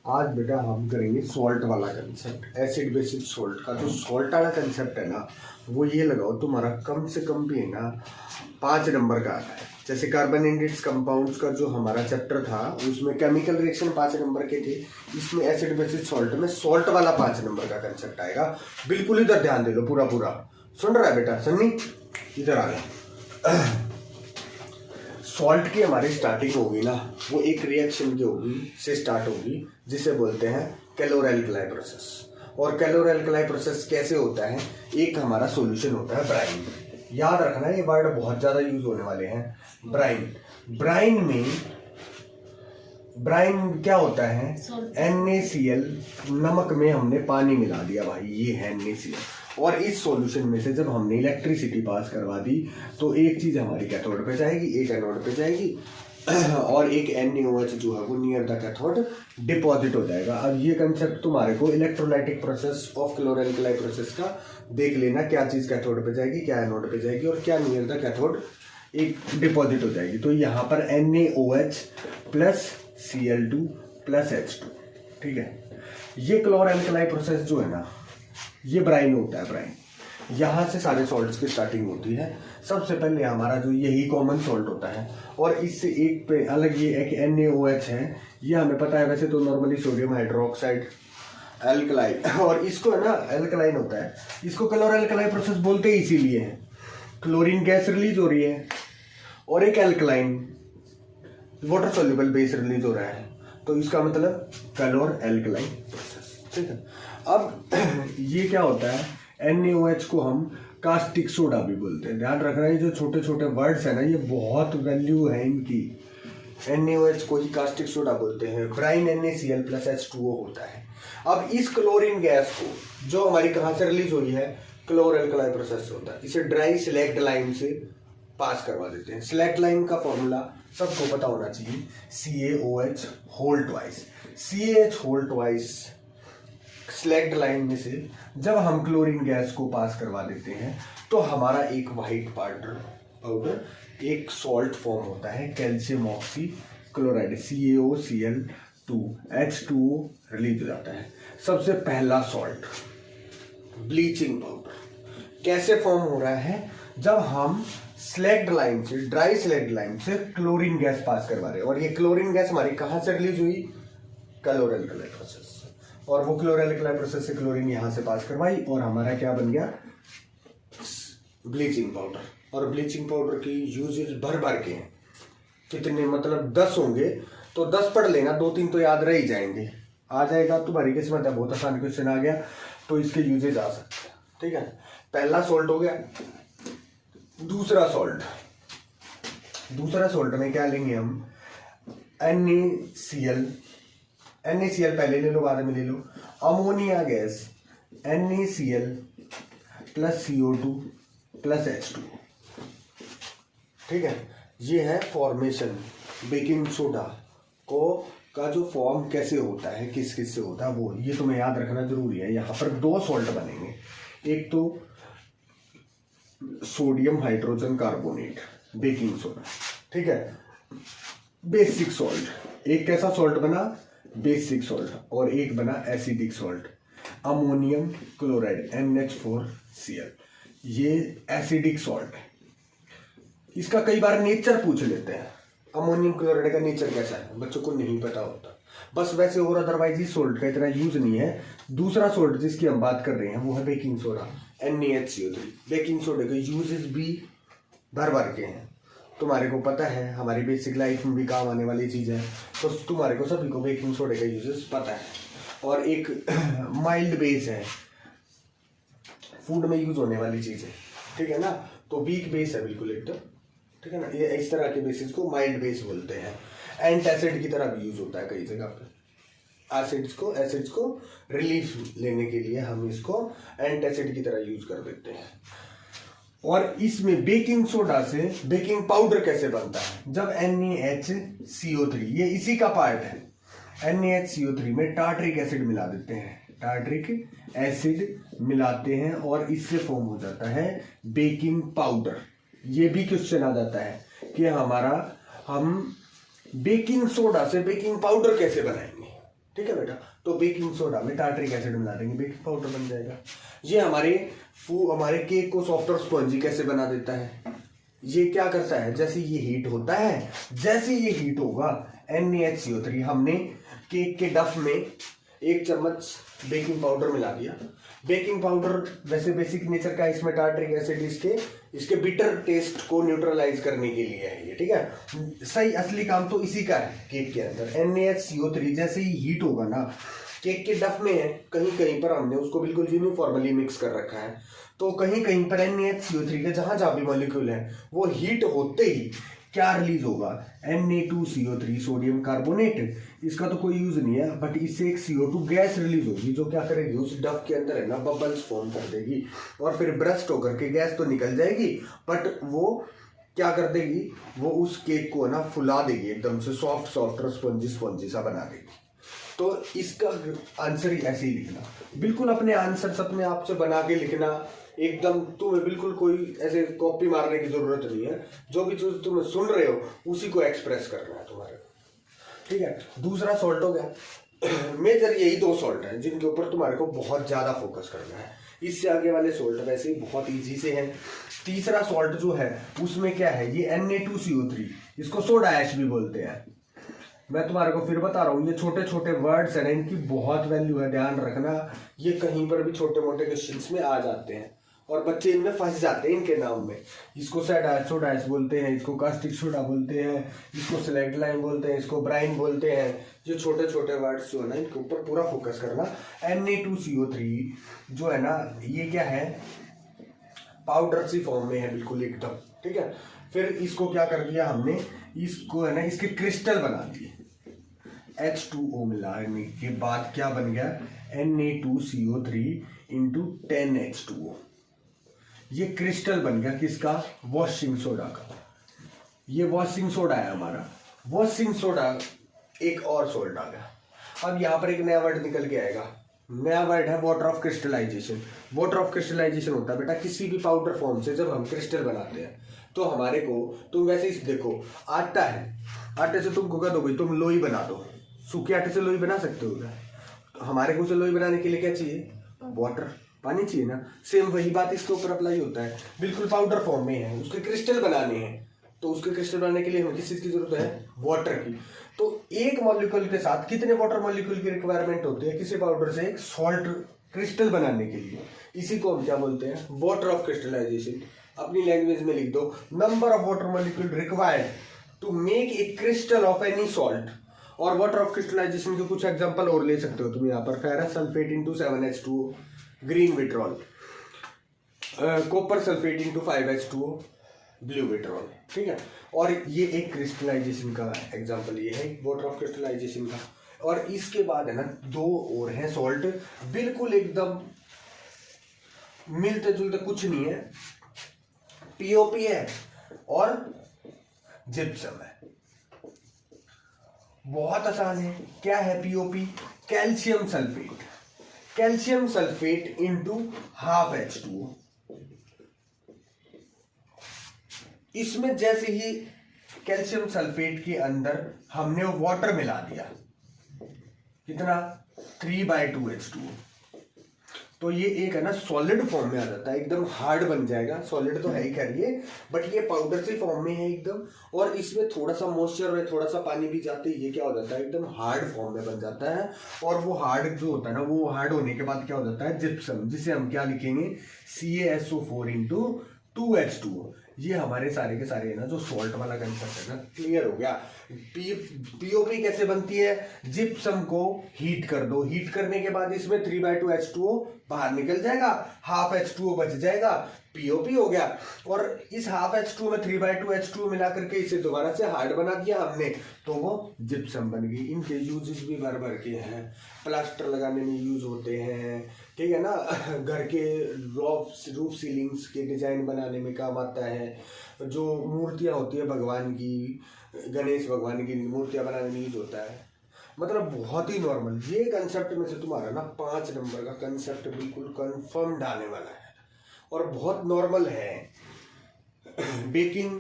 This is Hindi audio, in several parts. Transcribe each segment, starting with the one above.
आज बेटा हम करेंगे सॉल्ट वाला कंसेप्ट। एसिड बेसिस सॉल्ट का जो सॉल्ट वाला कंसेप्ट है ना, वो ये लगाओ तुम्हारा कम से कम भी है ना 5 नंबर का आता है। जैसे कार्बोनेटेड कंपाउंड्स का जो हमारा चैप्टर था उसमें केमिकल रिएक्शन 5 नंबर के थे, इसमें एसिड बेसिस सॉल्ट में सॉल्ट वाला 5 नंबर का कंसेप्ट आएगा। बिल्कुल इधर ध्यान दे लो, पूरा पूरा सुन रहा है बेटा सन्नी, इधर आ गया। सॉल्ट की हमारी स्टार्टिंग होगी ना, वो एक रिएक्शन की होगी से स्टार्ट होगी जिसे बोलते हैं कैलोर-एल्कली प्रोसेस। और कैलोर-एल्कली प्रोसेस कैसे होता है, एक हमारा सॉल्यूशन होता है ब्राइन। याद रखना ये वर्ड बहुत ज़्यादा यूज होने वाले हैं, ब्राइन। ब्राइन क्या होता है, NaCl, नमक में हमने पानी मिला दिया भाई, ये है NaCl। और इस सॉल्यूशन में से जब हमने इलेक्ट्रिसिटी पास करवा दी तो एक चीज हमारी कैथोड पे जाएगी, एक एनोड पे जाएगी, और एक NaOH जो है वो नियर द कैथोड डिपॉजिट हो जाएगा। अब ये कंसेप्ट तुम्हारे को electrolytic process of calorie-alkali process का देख लेना, क्या चीज कैथोड पे जाएगी, क्या एनोड पे जाएगी और क्या नियर द कैथोड एक डिपॉजिट हो जाएगी। तो यहाँ पर NaOH plus Cl2 plus H2, ठीक है। ये कैलोर-एल्कली प्रोसेस जो है ना, ये ब्राइन होता है। ब्राइन यहाँ से सारे सॉल्ट्स की स्टार्टिंग होती है। सबसे पहले हमारा जो यही कॉमन सॉल्ट होता है, और इससे एक पे अलग ये एक NaOH है, ये हमें पता है वैसे तो नॉर्मली सोडियम हाइड्रोक्साइड एल्कलाइन, और इसको है ना एल्कलाइन होता है, इसको कैलोर-एल्कली प्रोसेस बोलते ही इसीलिए है। क्लोरीन गैस रिलीज हो रही है और एक alkaline water soluble base release हो रहा है, तो इसका मतलब कैलोर-एल्कली प्रोसेस, ठीक है। अब ये क्या होता है, NaOH को हम कास्टिक सोडा भी बोलते हैं। ध्यान रखना है, जो छोटे छोटे वर्ड्स है ना, ये बहुत वैल्यू है इनकी। NaOH को ही कास्टिक सोडा बोलते हैं। ब्राइन NaCl प्लस H2O होता है। अब इस क्लोरीन गैस को जो हमारी कहाँ से रिलीज हुई है, कैलोर-एल्कली प्रोसेस होता है, इसे ड्राई सिलेक्ट लाइन से पास करवा देते हैं। सिलेक्ट लाइन का फॉर्मूला सबको पता होना चाहिए, CaOH whole twice. CaH whole twice select line में से जब हम क्लोरीन गैस को पास करवा देते हैं तो हमारा एक वाइट पाउडर, एक सॉल्ट फॉर्म होता है, calcium oxy chloride, CaOCl2 H2O release हो जाता है। सबसे पहला सॉल्ट ब्लीचिंग पाउडर कैसे फॉर्म हो रहा है, जब हम सिलेक्ट लाइन से, ड्राई सिलेक्ट लाइन से क्लोरीन गैस पास करवा रहे हैं, और ये क्लोरीन गैस हमारी कहाँ से रिलीज हुई, कैलोर-एल्कली प्रोसेस। और वो कैलोर-एल्कली प्रोसेस से क्लोरीन यहाँ से पास करवाई और हमारा क्या बन गया, ब्लीचिंग पाउडर। और ब्लीचिंग पाउडर की यूजेज भर भर के हैं, कितने मतलब 10 होंगे तो 10 पढ़ लेना, 2-3 तो याद रह ही जाएंगे। आ जाएगा, तुम्हारी किस्मत है, बहुत आसान क्वेश्चन आ गया तो इसके यूजेज आ सकते हैं, ठीक है। पहला सॉल्ट हो गया। दूसरा सॉल्ट में क्या लेंगे हम, NaCl पहले ले लो, बाद में ले लो। Ammonia gas NaCl plus CO2 plus H2, ठीक है। ये है फॉर्मेशन। बेकिंग सोडा को का जो फॉर्म कैसे होता है, किस किस से होता है, वो ये तुम्हें याद रखना जरूरी है। यहाँ पर 2 सॉल्ट बनेंगे, एक तो sodium hydrogen carbonate baking soda, ठीक है, बेसिक सॉल्ट। एक कैसा सॉल्ट बना, बेसिक सॉल्ट, और एक बना acidic salt, ammonium chloride NH4Cl। ये एसिडिक सॉल्ट है। इसका कई बार नेचर पूछ लेते हैं, अमोनियम क्लोराइड का नेचर कैसा है, बच्चों को नहीं पता होता बस वैसे, और अदरवाइज इस सॉल्ट का इतना यूज नहीं है। दूसरा सॉल्ट जिसकी हम बात कर रहे हैं वो है बेकिंग सोडा NaHCO3। बेकिंग सोडे के यूजेस भी भर भर के हैं, तुम्हारे को पता है, हमारी बेसिक लाइफ में भी काम आने वाली चीज़ है, तो तुम्हारे को सभी को बेकिंग सोडे का यूजेस पता है। और एक माइल्ड बेस है, फूड में यूज होने वाली चीज़ है, ठीक है ना, तो वीक बेस है बिल्कुल एकदम, ठीक है ना। ये इस तरह के बेसिस को माइल्ड बेस बोलते हैं। एंटासिड की तरह भी यूज होता है कई जगह पे। एसिड्स को रिलीफ लेने के लिए हम इसको एंटासिड की तरह यूज कर देते हैं। और इसमें बेकिंग सोडा से बेकिंग पाउडर कैसे बनता है, जब NaHCO3, ये इसी का पार्ट है, NaHCO3 में टार्ट्रिक एसिड मिला देते हैं, टार्ट्रिक एसिड मिलाते हैं और इससे फॉर्म हो जाता है बेकिंग पाउडर। ये भी क्वेश्चन आ जाता है कि हम बेकिंग सोडा से बेकिंग पाउडर कैसे बनाएंगे, ठीक है बेटा। तो बेकिंग सोडा में टार्ट्रिक एसिड मिला देंगे, बेकिंग पाउडर बन जाएगा। ये हमारे केक को सॉफ्ट और स्पॉन्जी कैसे बना देता है, ये क्या करता है, जैसे ये हीट होता है, जैसे ये हीट होगा NaHCO3, हमने केक के डफ में 1 चम्मच बेकिंग पाउडर मिला दिया। बेकिंग पाउडर वैसे बेसिक नेचर का, इसमें टार्ट्रिक एसिड इसके बिटर टेस्ट को न्यूट्रलाइज करने के लिए है ये, ठीक है। सही असली काम तो इसी का है केक के अंदर। NaHCO3 जैसे ही हीट होगा ना, केक के डफ में है, कहीं कहीं पर हमने उसको बिल्कुल यूनिफॉर्मली मिक्स कर रखा है, तो कहीं कहीं पर NaHCO3 के जहां जहां भी मॉलिक्यूल है वो हीट होते ही क्या रिलीज होगा, Na2CO3 सोडियम कार्बोनेट। इसका तो कोई यूज नहीं है, बट इससे एक CO2 गैस रिलीज होगी जो क्या करेगी, उस डफ के अंदर है ना बबल्स फॉर्म कर देगी, और फिर ब्रस्ट होकर के गैस तो निकल जाएगी, बट वो क्या कर देगी, वो उस केक को ना फुला देगी, एकदम से सॉफ्ट और स्पॉन्जी सा बना देगी। तो इसका आंसर ही ऐसे ही लिखना, बिल्कुल अपने आंसर्स अपने आप से बना के लिखना, एकदम तुम्हें बिल्कुल कोई ऐसे कॉपी मारने की जरूरत नहीं है, जो भी चीज तुम सुन रहे हो उसी को एक्सप्रेस करना है तुम्हारे, ठीक है। दूसरा सॉल्ट हो गया। मेजर यही 2 सॉल्ट हैं जिनके ऊपर तुम्हारे को बहुत ज्यादा फोकस करना है, इससे आगे वाले सॉल्ट वैसे ही बहुत इजी से हैं। तीसरा सॉल्ट जो है उसमें क्या है, ये Na2CO3, इसको सोडा ऐश भी बोलते हैं। मैं तुम्हारे को फिर बता रहा हूँ, ये छोटे छोटे वर्ड्स हैं, इनकी बहुत वैल्यू है, ध्यान रखना। ये कहीं पर भी छोटे मोटे क्वेश्चंस में आ जाते हैं और बच्चे इनमें फंस जाते हैं इनके नाम में। इसको सोडा ऐश बोलते हैं, इसको कास्टिक सोडा बोलते हैं, इसको सिलेक्ट लाइम बोलते हैं, इसको ब्राइन बोलते हैं। ये छोटे छोटे वर्ड्स जो है ना, इनके ऊपर पूरा फोकस करना। Na2CO3 जो है ना, ये क्या है, पाउडर सी फॉर्म में है बिल्कुल एकदम, ठीक है। फिर इसको क्या कर दिया हमने, इसको है ना इसके क्रिस्टल बना दिए। H2O मिलाने के बाद क्या बन गया, Na2CO3 × 10H2O। ये क्रिस्टल बन गया किसका, वॉशिंग सोडा का। ये वॉशिंग सोडा है हमारा। वॉशिंग सोडा एक और सॉल्ट आ गया। अब यहाँ पर एक नया वर्ड निकल के आएगा, नया वर्ड है water of crystallization. Water of crystallization होता है बेटा किसी भी पाउडर फॉर्म से जब हम क्रिस्टल बनाते हैं, तो हमारे को, तुम वैसे ही देखो, आटा है, आटे से तुमको कह दो भाई तुम लोई बना दो, सूखे आटे से लोई बना सकते हो क्या? हमारे को उसे लोई बनाने के लिए क्या चाहिए, वाटर, पानी चाहिए ना। सेम वही बात इसके ऊपर अप्लाई होता है, बिल्कुल पाउडर फॉर्म में है, उसके क्रिस्टल बनाने हैं, तो उसके क्रिस्टल बनाने के लिए हमें किस चीज की जरूरत है, वाटर की। तो एक मॉलिक्यूल के साथ कितने वाटर मॉलिक्यूल की रिक्वायरमेंट होती है किसी पाउडर से एक सॉल्ट क्रिस्टल बनाने के लिए, इसी को हम क्या बोलते हैं, वाटर ऑफ क्रिस्टलाइजेशन। अपनी लैंग्वेज में लिख दो, number of water molecule required to make a crystal of any salt. और वाटर ऑफ क्रिस्टलाइजेशन के कुछ एग्जांपल और ले सकते हो तुम यहाँ पर, ferrous sulphate × 7H2O, green vitriol, copper sulphate × 5H2O, blue vitriol, ठीक है। और ये एक क्रिस्टलाइजेशन का एग्जांपल ये है वाटर ऑफ क्रिस्टलाइजेशन का। और इसके बाद है ना 2 और हैं सॉल्ट, बिल्कुल एकदम मिलते जुलते कुछ नहीं है, पीओपी है और जिप्सम है। बहुत आसान है, क्या है POP, calcium sulphate, calcium sulphate × 12H2O। इसमें जैसे ही कैल्शियम सल्फेट के अंदर हमने वाटर मिला दिया, कितना, 3/2H2O, तो ये एक है ना सॉलिड फॉर्म में आ जाता है, एकदम हार्ड बन जाएगा। सॉलिड तो है ही करिए, बट ये पाउडर से फॉर्म में है एकदम, और इसमें थोड़ा सा मॉइस्चर है, थोड़ा सा पानी भी जाते ही ये क्या हो जाता है, एकदम हार्ड फॉर्म में बन जाता है। और वो हार्ड जो होता है ना, वो हार्ड होने के बाद क्या हो जाता है, जिप्सम, जिसे हम क्या लिखेंगे, CaSO4 × 2H2O। ये हमारे सारे के सारे है ना जो सॉल्ट वाला कंसेप्ट है ना, क्लियर हो गया। पीओपी कैसे बनती है, जिप्सम को हीट कर दो, हीट करने के बाद इसमें 3/2H2O बाहर निकल जाएगा, 12H2O बच जाएगा, पीओपी हो गया। और इस 12H2O में 3/2H2O मिला करके इसे दोबारा से हार्ड बना दिया हमने, तो वो जिप्सम बन गई। इनके यूजेस भी भर भर के हैं, प्लास्टर लगाने में यूज होते हैं, ठीक है ना, घर के रूफ सीलिंग्स के डिजाइन बनाने में काम आता है, जो मूर्तियां होती है भगवान की, गणेश भगवान की मूर्तियां बनाने में यूज होता है। मतलब बहुत ही नॉर्मल। ये कंसेप्ट में से तुम्हारा ना 5 नंबर का कंसेप्ट बिल्कुल कंफर्म आने वाला है और बहुत नॉर्मल है। बेकिंग,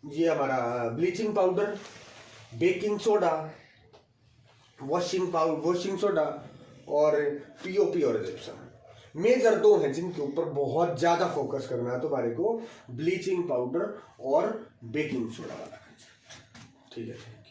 ये हमारा bleaching powder, baking soda, washing soda और पीओपी और जिप्सम। मेजर दो हैं जिनके ऊपर बहुत ज्यादा फोकस करना है तुम्हारे को, ब्लीचिंग पाउडर और बेकिंग सोडा वाला। ठीक है।